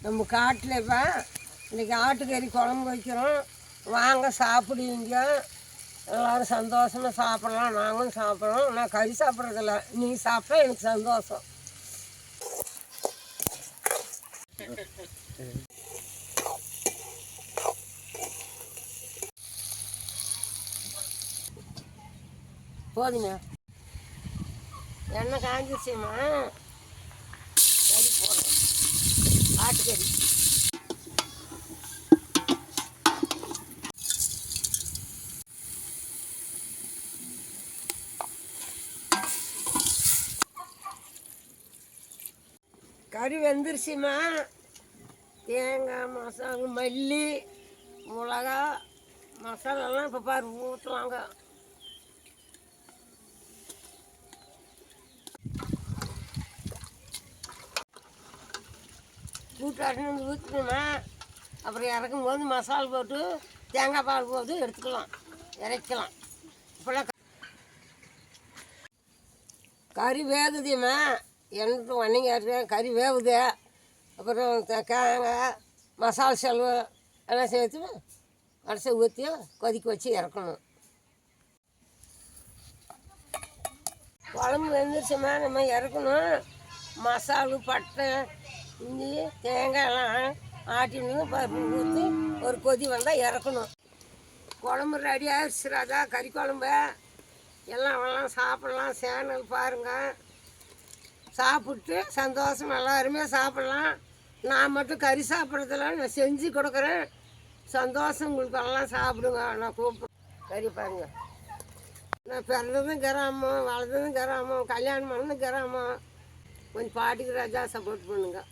நம்ம காட்டில் இப்போ இன்றைக்கி ஆட்டுக்கறி குழம்பு வைக்கிறோம். வாங்க சாப்பிடுவீங்க, எல்லோரும் சந்தோஷமாக சாப்பிட்லாம். நாங்களும் சாப்பிட்றோம். நான் கறி சாப்பிட்றதில்ல, நீ சாப்பிட்டா எனக்கு சந்தோஷம். போதுங்க, எண்ணெய் காஞ்சிச்சுமா, கறி போடுறோம். ஆட்டுக்கறி கறி வெந்துருச்சுமா. தேங்காய் மசாலா, மல்லி, மிளகா, மசாலாலாம் இப்போ பாரு ஊற்றுவாங்க. கூட்டாட்டின்னு வந்து ஊற்றிக்கணுமா. அப்புறம் இறக்கும் போது மசாலா போட்டு தேங்காய் பால் போட்டு எடுத்துக்கலாம், இறக்கலாம். இப்போலாம் கறி வேகுதுமா, எனக்கு வண்டிங்க கறி வேகுது. அப்புறம் தேங்காய் மசாலா செலவு எல்லாம் சேர்த்து அரைச்சி ஊற்றி கொதிக்க வச்சு இறக்கணும். குழம்பு வெந்துருச்சுமா, நம்ம இறக்கணும். மசாலு, பட்டை, இஞ்சி, தேங்காய் எல்லாம் ஆட்டின்னு பருப்பு ஊற்றி ஒரு கொதி வந்தால் இறக்கணும். குழம்பு ரெடி ஆகிடுச்சு ராஜா, கறி குழம்பு. எல்லாம் சாப்பிட்லாம். சேனல் பாருங்கள், சாப்பிட்டு சந்தோஷம் எல்லாருமே சாப்பிட்லாம். நான் மட்டும் கறி சாப்பிட்றதில்ல, நான் செஞ்சு கொடுக்குறேன். சந்தோஷம் உங்களுக்கு எல்லாம் சாப்பிடுங்க. நான் கூப்பிடுறேன். கறி பாருங்கள், நான் பிறந்ததும் கிராமம், வளர்ந்ததும் கிராமம், கல்யாணம் பண்ணதும் கிராமம். கொஞ்சம் பாட்டிக்கு ராஜா சப்போர்ட் பண்ணுங்க.